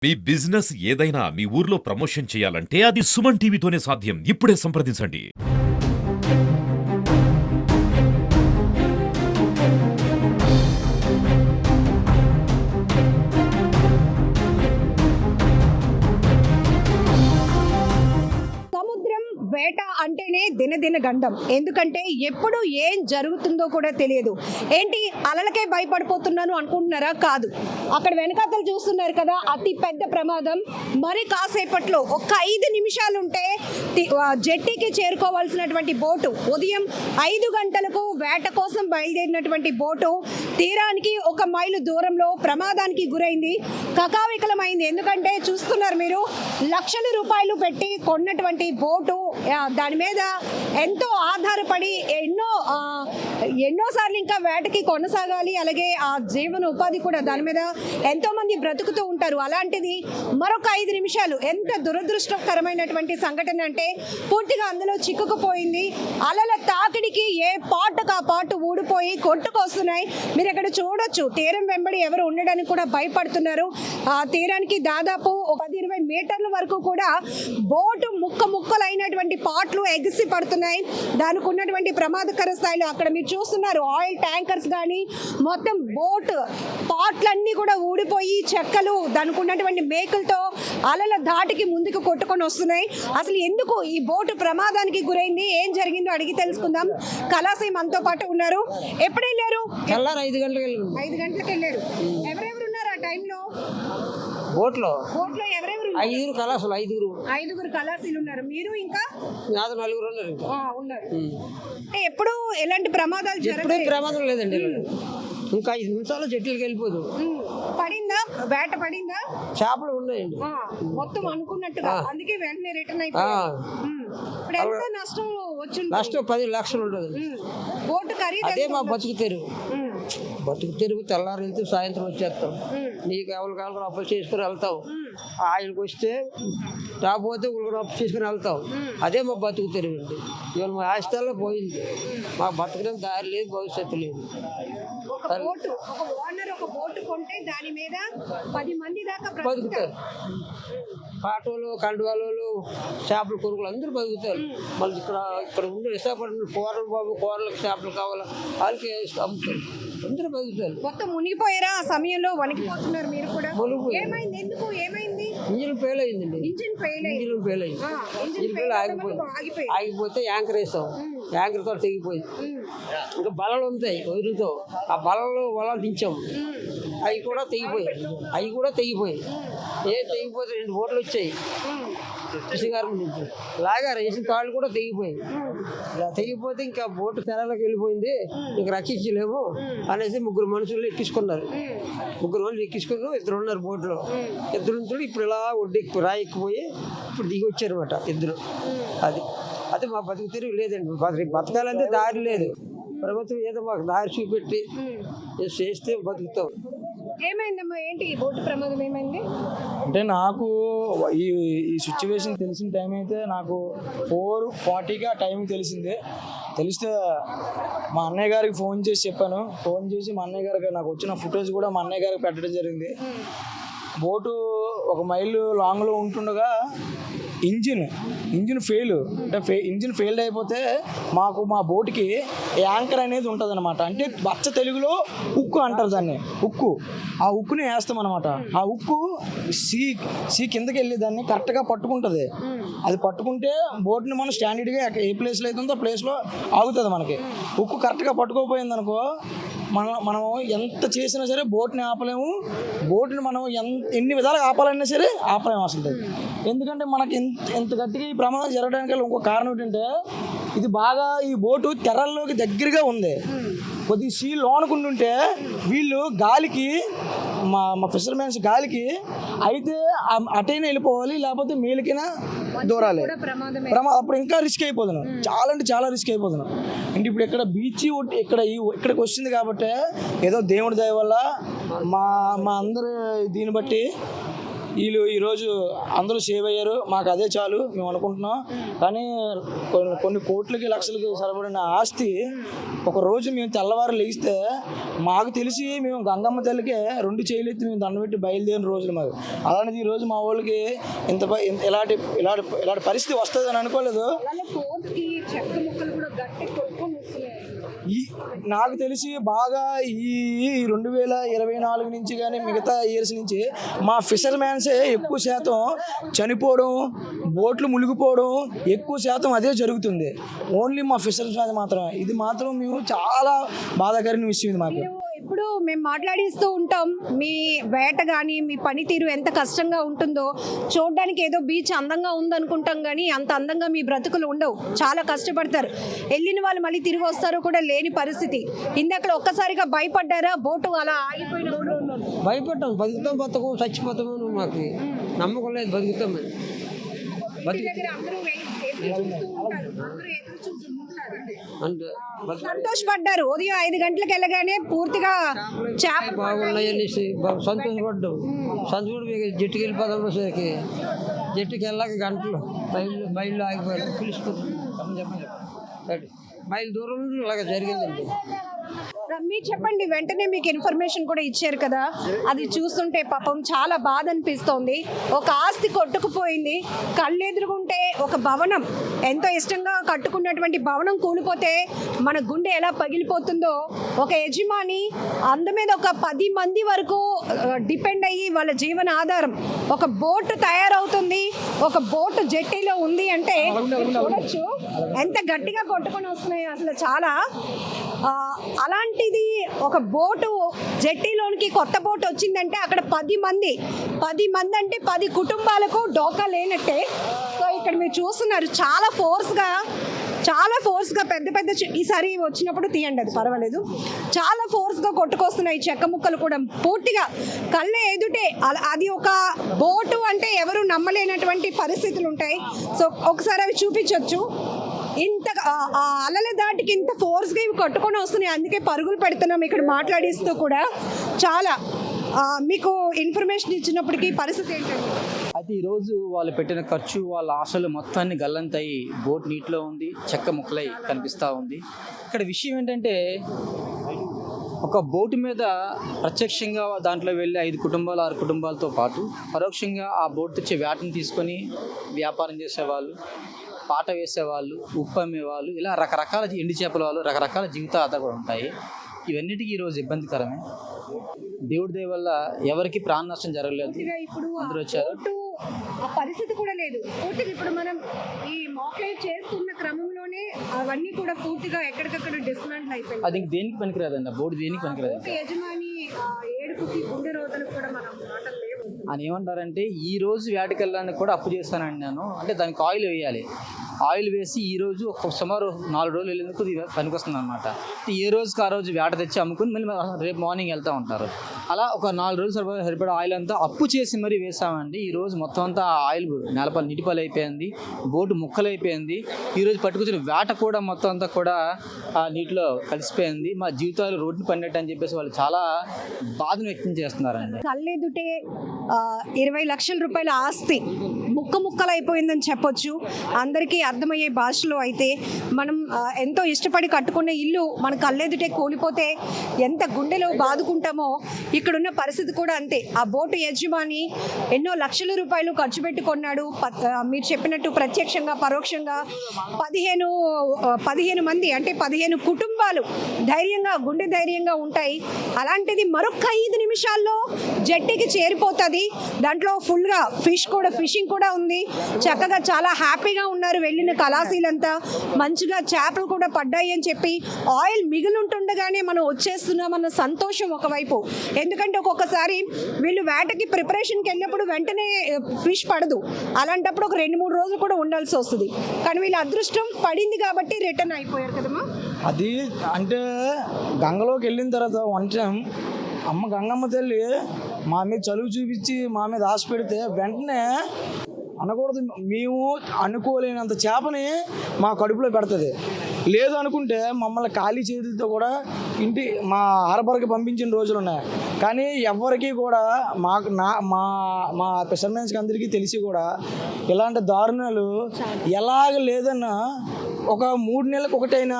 మీ business ఏదైనా మీ ఊర్లో promotion చేయాలంటే అది సుమన్ టీవీతోనే సాధ్యం. ఇప్పుడే సంప్రదించండి. సముద్రం వేట అంటేనే దినదిన గండం. ఎందుకంటే ఎప్పుడు ఏం జరుగుతుందో కూడా తెలియదు. ఏంటి అలలకే భయపడిపోతున్నాను అనుకుంటున్నారా? కాదు. అక్కడ వెనకాతలు చూస్తున్నారు కదా, అతి పెద్ద ప్రమాదం. మరి కాసేపట్లో ఒక్క 5 నిమిషాలు ఉంటే జెట్టీకి చేరుకోవాల్సినటువంటి బోటు ఉదయం 5 గంటలకు వేట కోసం బయలుదేరినటువంటి బోటు తీరానికి 1 మైలు దూరంలో ప్రమాదానికి గురైంది. కకావికలమైంది. ఎందుకంటే చూస్తున్నారు మీరు, లక్షల రూపాయలు పెట్టి కొన్నటువంటి బోటు, దాని మీద ఎంతో ఆధారపడి ఎన్నోసార్లు ఇంకా వేటకి కొనసాగాలి. అలాగే ఆ జీవన ఉపాధి కూడా దాని మీద ఎంతో మంది బ్రతుకుతూ ఉంటారు. అలాంటిది మరొక 5 నిమిషాలు ఎంత దురదృష్టకరమైనటువంటి సంఘటన అంటే పూర్తిగా అందులో చిక్కుకుపోయింది. అలల తాకిడికి ఏ పాటుకు ఆ పాటు ఊడిపోయి కొట్టుకొస్తున్నాయి. మీరు ఇక్కడ చూడొచ్చు, తీరం వెంబడి ఎవరు ఉండడానికి కూడా భయపడుతున్నారు. ఆ తీరానికి దాదాపు 10-20 మీటర్ల వరకు కూడా బోటు ముక్కలైనటువంటి పాటలు ఎగిసి పడుతున్నాయి. దానికి ఉన్నటువంటి ప్రమాదకర స్థాయిలో అక్కడ మీరు చూస్తున్నారు, ఆయిల్ ట్యాంకర్స్ కానీ మొత్తం బోట్ పాటలన్నీ కూడా ఊడిపోయి చెక్కలు దానికి ఉన్నటువంటి మేకులతో అలల ధాటికి ముందుకు కొట్టుకొని వస్తున్నాయి. అసలు ఎందుకు ఈ బోటు ప్రమాదానికి గురైంది, ఏం జరిగిందో అడిగి తెలుసుకుందాం. కళాసి మనతో పాటు ఉన్నారు. ఎప్పుడు వెళ్ళారు? 5 గంటలకు వెళ్ళారు. ఎవరెవరు ఉన్నారు ఆ టైంలో బోట్లో? ఎవరెవరు? 5 కళాసులు, 5 కళాశీలు ఉన్నారు. మీరు ఇంకా నాతో 4 ఉన్నారు. ఉన్నారు. అంటే ఎప్పుడు ఎలాంటి ప్రమాదాలు ఎప్పుడూ ప్రమాదం లేదండి. ఇంకా 5 నిమిషాలు చెట్లకి వెళ్ళిపోదు. పడిందా? వేట పడిందా? చేపలు ఉన్నాయండి మొత్తం అనుకున్నట్టుగా, అందుకే వెంటనే రిటర్న్ అయిపోయారు. ఇప్పుడు ఎంత నష్టం వచ్చింది? నష్టం 10 లక్షలు ఉంటుంది. బోటు ఖరీదు అదే మా బతుకు తెరుగు. తెల్లారు వెళ్తే సాయంత్రం వచ్చేస్తాం. నీకు ఎవరు కావాలి అప్పులు చేసుకుని వెళ్తావు. ఆయనకు వస్తే రాకపోతే అప్పు చేసుకుని వెళ్తాం. అదే మా బతుకు తెరుగు అండి. ఇవాళ మా ఆస్తల్లో పోయింది. మా బతుకునే దారి లేదు, భవిష్యత్తు లేదు. ఒక బోటు కొంటే దాని మీద 10 మంది దాకా బతుకుతారు. పాటోళ్ళు, కండువాళ్ళు, చేపల కొనుగోలు అందరూ బతుకుతారు. మళ్ళీ ఇక్కడ ఉండే విశాఖపట్నం కూరలకు చేపలు కావాలా, వాళ్ళకి అమ్ముతారు. అందరూ బతుకుతారు. మొత్తం మునిగిపోయారా? ఆ సమయంలో వణికిపోతున్నారు మీరు కూడా. ఏమైంది? ఎందుకు ఏమైంది? ఇంజిన్ ఫెయిల్ అయిందండి. ఇంజిన్ ఫెయిల్ ఆగిపోతే యాంకర్ వేస్తాం. యాంకర్ తో తెగిపోయింది. ఇంకా బలలు ఉంటాయి వదులుతో, ఆ బలాలు దించాం. అవి కూడా తెగిపోయాయి. తెగిపోతే 2 బోట్లు వచ్చాయి. కృషిగారు లాగారు, వేసిన తాళ్ళు కూడా తెగిపోయాయి. ఇలా తెగిపోతే ఇంకా బోటు తెరలోకి వెళ్ళిపోయింది. ఇంకా రక్షించలేము అనేసి 3 మనుషులు ఎక్కించుకున్నారు. 3 మనుషులు ఎక్కించుకుని 2 ఉన్నారు బోట్లో. 2 నుంచి ఇప్పుడు ఇలా రాయి ఎక్కిపోయి ఇప్పుడు దిగి వచ్చారన్నమాట 2. అది మా బతుకు తెరుగు లేదండి. బతకాలంటే దారి లేదు. ప్రభుత్వం ఏదో మాకు దారి చూపెట్టి చేస్తే బతుకుతాం. ఏమైందమ్మా? ఏంటి బోటు ప్రమాదం ఏమైంది? అంటే నాకు ఈ సిచ్యువేషన్ తెలిసిన టైం అయితే నాకు 4:40కి ఆ టైం తెలిస్తే మా అన్నయ్య గారికి ఫోన్ చేసి చెప్పాను. ఫోన్ చేసి మా అన్నయ్య గారికి నాకు వచ్చిన ఫుటేజ్ కూడా మా అన్నయ్య గారికి పెట్టడం జరిగింది. బోటు 1 మైలు లాంగ్లో ఉంటుండగా ఇంజిన్ ఫెయిల్. అంటే ఇంజిన్ ఫెయిల్డ్ అయిపోతే మా బోటుకి యాంకర్ అనేది ఉంటుంది అనమాట. అంటే బచ్చ తెలుగులో ఉక్కు అంటారు దాన్ని. ఆ ఉక్కుని వేస్తాం అనమాట. ఆ ఉక్కు సీ కిందకి వెళ్ళి దాన్ని కరెక్ట్గా పట్టుకుంటుంది. అది పట్టుకుంటే బోట్ని మనం స్టాండర్డ్గా ఏ ప్లేస్లో అవుతుందో ఆ ప్లేస్లో ఆగుతుంది. మనకి ఉక్కు కరెక్ట్గా పట్టుకోపోయింది అనుకో, మనం ఎంత చేసినా సరే బోట్ని ఆపలేము. బోట్ని మనం ఎన్ని విధాలుగా ఆపాలన్నా సరే ఆపలేము అసలు. ఎందుకంటే మనకి ఎంత గట్టిగా ఈ ప్రమాదం జరగడానికి ఇంకో కారణం ఏంటంటే, ఇది బాగా ఈ బోటు తెరల్లోకి దగ్గరగా ఉంది. కొద్దిగా సీ లోనుకుంటుంటే వీళ్ళు గాలికి మా ఫిషర్మెన్స్ గాలికి అయితే అటైనా వెళ్ళిపోవాలి, లేకపోతే మేలుకైనా దూరాలి. అప్పుడు ఇంకా రిస్క్ అయిపోతున్నాం. చాలా రిస్క్ అయిపోతున్నాం. అంటే ఇప్పుడు ఇక్కడ బీచ్ ఇక్కడికి వచ్చింది కాబట్టి ఏదో దేవుడి దయ వల్ల మా అందరు దీన్ని బట్టి వీళ్ళు ఈరోజు అందరూ సేవ్ అయ్యారు, మాకు అదే చాలు మేము అనుకుంటున్నాం. కానీ కొన్ని కోట్లకి లక్షలకి సరిపడిన ఆస్తి ఒక రోజు మేము తెల్లవారు లేస్తే మాకు తెలిసి మేము గంగమ్మ తల్లికే 2 చేతులెత్తి మేము దండం పెట్టి బయలుదేరిన రోజులు మాకు. అలాంటిది ఈరోజు మా వాళ్ళకి ఇలాంటి పరిస్థితి వస్తుందని అనుకోలేదు. నాకు తెలిసి బాగా ఈ 2024 నుంచి కానీ మిగతా ఇయర్స్ నుంచి మా ఫిషర్ మ్యాన్సే ఎక్కువ శాతం చనిపోవడం, బోట్లు మునిగిపోవడం ఎక్కువ శాతం అదే జరుగుతుంది. ఓన్లీ మా ఫిషర్ మ్యాన్ మాత్రమే. ఇది మాత్రం మేము చాలా బాధాకరమైన విషయం ఇది మాకు. ఇప్పుడు మేము మాట్లాడిస్తూ ఉంటాం, మీ వేట కానీ మీ పనితీరు ఎంత కష్టంగా ఉంటుందో. చూడడానికి ఏదో బీచ్ అందంగా ఉందనుకుంటాం కానీ అంత అందంగా మీ బ్రతుకులు ఉండవు. చాలా కష్టపడతారు. వెళ్ళిన వాళ్ళు మళ్ళీ తిరిగి వస్తారో కూడా లేని పరిస్థితి. ఇందాక ఒక్కసారిగా భయపడ్డారా? బోటు అలా ఆగిపోయినప్పుడు భయపడ్డాం. బతుకుతాం బతుకు చచ్చిపోతాము, మాకు నమ్మకం లేదు బతుకుతామని. అంటే సంతోషపడ్డారు. ఉదయం 5 గంటలకు వెళ్ళగానే పూర్తిగా చేప బాగున్నాయనేసి సంతోషపడి జట్టుకి వెళ్ళిపోదాం. సరికి జట్టుకి వెళ్ళాక గంటలు బయలు ఆగిపోయారు. పిలుచుకుంటాం మైలు దూరం ఇలాగ జరిగిందండి. మీరు చెప్పండి, వెంటనే మీకు ఇన్ఫర్మేషన్ కూడా ఇచ్చారు కదా, అది చూస్తుంటే పాపం చాలా బాధ అనిపిస్తోంది. ఒక ఆస్తి కొట్టుకుపోయింది, కళ్ళెదురుగుంటే ఒక భవనం, ఎంతో ఇష్టంగా కట్టుకున్నటువంటి భవనం కూలిపోతే మన గుండె ఎలా పగిలిపోతుందో, ఒక యజమాని అందు మీద ఒక 10 మంది వరకు డిపెండ్ అయ్యి వాళ్ళ జీవన ఆధారం. ఒక బోటు తయారవుతుంది, ఒక బోటు జెట్టీలో ఉంది అంటే చూడొచ్చు ఎంత గట్టిగా కొట్టుకొని వస్తున్నాయి అసలు. చాలా అలాంటిది ఒక బోటు జెట్టీలోనికి కొత్త బోటు వచ్చిందంటే అక్కడ 10 మంది అంటే 10 కుటుంబాలకు డోకా లేనట్టే. సో ఇక్కడ మీరు చూస్తున్నారు చాలా ఫోర్స్గా పెద్ద ఈసారి వచ్చినప్పుడు తీయండి, అది పర్వాలేదు. చాలా ఫోర్స్గా కొట్టుకొస్తున్నాయి చెక్క ముక్కలు కూడా పూర్తిగా కళ్ళ ఎదుటే. అది ఒక బోటు అంటే ఎవరు నమ్మలేనటువంటి పరిస్థితులు ఉంటాయి. సో ఒకసారి అవి చూపించవచ్చు. ఇంత అలల దాటికి ఇంత ఫోర్స్గా ఇవి కట్టుకొని వస్తున్నాయి. అందుకే పరుగులు పెడుతున్నాం ఇక్కడ మాట్లాడిస్తూ కూడా. చాలా మీకు ఇన్ఫర్మేషన్ ఇచ్చినప్పటికీ పరిస్థితి ఏంటంటే, అయితే ఈరోజు వాళ్ళు పెట్టిన ఖర్చు, వాళ్ళ ఆశలు మొత్తాన్ని గల్లంతయి బోట్ నీటిలో ఉంది, చెక్క ముక్కలై కనిపిస్తూ ఉంది. ఇక్కడ విషయం ఏంటంటే, ఒక బోటు మీద ప్రత్యక్షంగా దాంట్లో వెళ్ళి 5 కుటుంబాలు 6 కుటుంబాలతో పాటు పరోక్షంగా ఆ బోట్ తెచ్చే వేటను తీసుకొని వ్యాపారం చేసేవాళ్ళు, పాట వేసేవాళ్ళు, ఉప్పు అమ్మేవాళ్ళు, ఇలా రకరకాల ఎండి చేపల వాళ్ళు, రకరకాల జీవిత ఆధారాలు కూడా ఉంటాయి. ఇవన్నిటికీ ఈరోజు ఇబ్బందికరమే. దేవుడి దయ వల్ల ఎవరికి ప్రాణ నష్టం జరగలేదు. అందరూ వచ్చారు. ఆ పరిస్థితి కూడా లేదు పూర్తిగా. ఇప్పుడు మనం ఈ మాక్లైవ్ చేస్తున్న క్రమంలోనే అవన్నీ కూడా పూర్తిగా ఎక్కడికక్కడ డిస్మాంటిల్ అయిపోయింది. అది దేనికి పనికిరాదండి, బోర్డు దేనికి పనికిరాదు. యజమాని ఏడుపుకి గుండె రోతలకు కూడా మనం మాటలు లేవు. అని ఏమంటారంటే, ఈ రోజు వేటకెళ్ళడానికి కూడా అప్పు చేస్తానండి నేను, అంటే దానికి ఆయిల్ వేయాలి. ఆయిల్ వేసి ఈరోజు ఒక సుమారు 4 రోజులు వెళ్ళేందుకు పనికొస్తుంది అనమాట. ఏ రోజుకి ఆ రోజు వేట తెచ్చి అమ్ముకుని మళ్ళీ రేపు మార్నింగ్ వెళ్తూ ఉంటారు. అలా ఒక 4 రోజులు సరిపడే ఆయిల్ అంతా అప్పు చేసి మరీ వేసామండి. ఈరోజు మొత్తం అంతా ఆయిల్ నేలపాలు నీటిపాలు అయిపోయింది, బోటు ముక్కలు అయిపోయింది. ఈరోజు పట్టుకొచ్చిన వేట కూడా మొత్తం అంతా కూడా ఆ నీటిలో కలిసిపోయింది. మా జీవితాలు రోడ్డు పడినట్టు అని చెప్పేసి వాళ్ళు చాలా బాధను వ్యక్తం చేస్తున్నారండి. కళ్ళెదుటే 20 లక్షల రూపాయల ఆస్తి ముక్కలు అయిపోయిందని చెప్పొచ్చు. అందరికీ అర్థమయ్యే భాషలో అయితే మనం ఎంతో ఇష్టపడి కట్టుకునే ఇల్లు మన కళ్ళెదుటే కూలిపోతే ఎంత గుండెలో బాదుకుంటామో ఇక్కడున్న పరిస్థితి కూడా అంతే. ఆ బోటు యజమాని ఎన్నో లక్షల రూపాయలు ఖర్చు పెట్టుకున్నాడు. మీరు చెప్పినట్టు ప్రత్యక్షంగా పరోక్షంగా 15 మంది అంటే 15 కుటుంబాలు గుండె ధైర్యంగా ఉంటాయి. అలాంటిది మరొక 5 నిమిషాల్లో జట్టికి చేరిపోతుంది. దాంట్లో ఫుల్గా ఫిషింగ్ కూడా ఉంది. చక్కగా చాలా హ్యాపీగా ఉన్నారు వెళ్ళిన కళాశీలంతా. మంచిగా చేపలు కూడా పడ్డాయి అని చెప్పి ఆయిల్ మిగిలింటుండగానే మనం వచ్చేస్తున్నామన్న సంతోషం ఒకవైపు. ఎందుకంటే ఒక్కొక్కసారి వీళ్ళు వేటకి ప్రిపరేషన్కి వెళ్ళినప్పుడు వెంటనే ఫిష్ పడదు. అలాంటప్పుడు ఒక 2-3 రోజులు కూడా ఉండాల్సి వస్తుంది. కానీ వీళ్ళ అదృష్టం పడింది కాబట్టి రిటర్న్ అయిపోయారు కదమ్మా. అది అంటే గంగలోకి వెళ్ళిన తర్వాత అమ్మ గంగమ్మ తల్లి మా మీద చలువు చూపించి మా మీద ఆశ పెడితే వెంటనే అనకూడదు, మేము అనుకోలేనంత చేపని మా కడుపులో పెడుతుంది. లేదు అనుకుంటే మమ్మల్ని ఖాళీ చేతులతో కూడా మా హార్బర్కి పంపించిన రోజులు ఉన్నాయి. కానీ ఎవరికి కూడా మాకు మా ఫిషర్మెన్స్కి అందరికీ తెలిసి కూడా ఇలాంటి దారుణాలు ఎలాగ లేదన్నా ఒక 3 నెలలకు ఒకటైనా,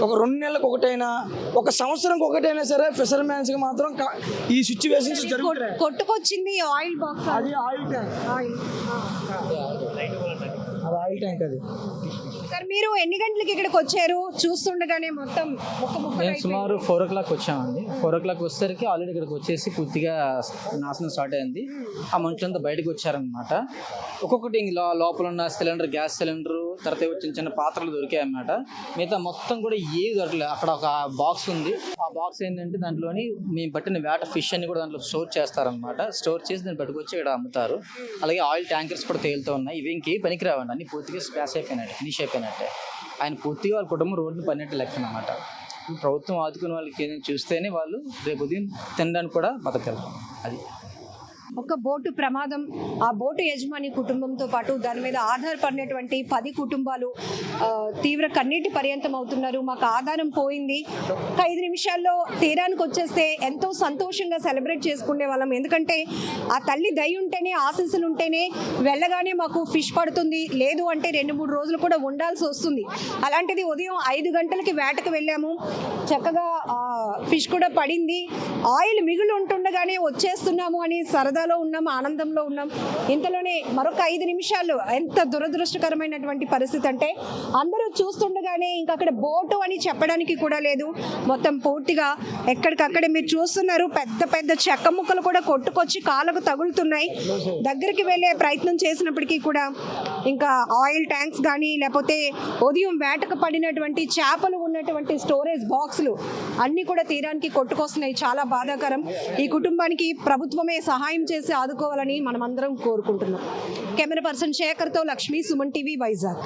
ఒక 2 నెలలకు ఒకటైనా, ఒక సంవత్సరంకి ఒకటైనా సరే ఫిషర్మెన్స్కి మాత్రం ఈ సిచ్యువేషన్స్ జరుగుతాయి. కొట్టుకొచ్చింది ఆయిల్ బాక్స్, అది ఆయిల్ ట్యాంక్, అది ఆయిల్ ట్యాంక్. అది సార్ మీరు ఎన్ని గంటలకి ఇక్కడికి వచ్చారు? చూస్తుండగానే మొత్తం మేము సుమారు 4 o'clock వచ్చామండి. 4 o'clock వచ్చేసరికి ఆల్రెడీ ఇక్కడికి వచ్చేసి పూర్తిగా నాశనం స్టార్ట్ అయింది. ఆ మనుషులంతా బయటకు వచ్చారనమాట. ఒక్కొక్కటి లోపల ఉన్న సిలిండర్, గ్యాస్ సిలిండర్, తర్వాత చిన్న చిన్న పాత్రలు దొరికాయి అన్నమాట. మిగతా మొత్తం కూడా ఏవి దొరకలేదు. అక్కడ ఒక బాక్స్ ఉంది. ఆ బాక్స్ ఏంటంటే దాంట్లోని మేము పట్టిన వేట ఫిష్ అన్ని కూడా దాంట్లో స్టోర్ చేస్తారనమాట. స్టోర్ చేసి దాన్ని పట్టుకొచ్చి ఇక్కడ అమ్ముతారు. అలాగే ఆయిల్ ట్యాంకర్స్ కూడా తేలుతూ ఉన్నాయి. ఇవి ఇంకే పనికిరావండి, అన్ని పూర్తిగా స్పాష్ అయిపోయినట్టు, ఫినిష్ అయిపోయినట్టే. ఆయన పూర్తిగా వాళ్ళ కుటుంబం రోడ్డు పడినట్టు లెక్క అనమాట. ప్రభుత్వం ఆదుకునే వాళ్ళకి ఏదైనా చూస్తేనే వాళ్ళు రేపు ఉదయం తినడానికి కూడా బతకగలరు. అది ఒక బోటు ప్రమాదం, ఆ బోటు యజమాని కుటుంబంతో పాటు దాని మీద ఆధారపడినటువంటి 10 కుటుంబాలు తీవ్ర కన్నీటి పర్యంతం అవుతున్నారు. మాకు ఆధారం పోయింది. ఒక 5 నిమిషాల్లో తీరానికి వచ్చేస్తే ఎంతో సంతోషంగా సెలబ్రేట్ చేసుకునే వాళ్ళం. ఎందుకంటే ఆ తల్లి దయ ఉంటేనే, ఆశీస్సులు ఉంటేనే వెళ్ళగానే మాకు ఫిష్ పడుతుంది. లేదు అంటే 2-3 రోజులు కూడా ఉండాల్సి వస్తుంది. అలాంటిది ఉదయం 5 గంటలకి వేటకు వెళ్ళాము. చక్కగా ఫిష్ కూడా పడింది. ఆయిల్ మిగులు ఉంటుండగానే వచ్చేస్తున్నాము అని సరదాలో ఉన్నాం, ఆనందంలో ఉన్నాం. ఇంతలోనే మరొక 5 నిమిషాల్లో ఎంత దురదృష్టకరమైనటువంటి పరిస్థితి అంటే అందరూ చూస్తుండగానే ఇంకా అక్కడ బోటు అని చెప్పడానికి కూడా లేదు. మొత్తం పూర్తిగా ఎక్కడికక్కడే మీరు చూస్తున్నారు. పెద్ద పెద్ద చెక్క ముక్కలు కూడా కొట్టుకొచ్చి కాళ్ళకు తగులుతున్నాయి. దగ్గరికి వెళ్ళే ప్రయత్నం చేసినప్పటికీ కూడా ఇంకా ఆయిల్ ట్యాంక్స్ కానీ, లేకపోతే ఉదయం వేటకు పడినటువంటి చేపలు ఉన్నటువంటి స్టోరేజ్ బాక్సులు అన్నీ కూడా తీరానికి కొట్టుకొస్తున్నాయి. చాలా బాధాకరం. ఈ కుటుంబానికి ప్రభుత్వమే సహాయం చేసి ఆదుకోవాలని మనమందరం కోరుకుంటున్నాం. కెమెరా పర్సన్ శేఖర్తో లక్ష్మి, సుమన్ టీవీ, వైజాగ్.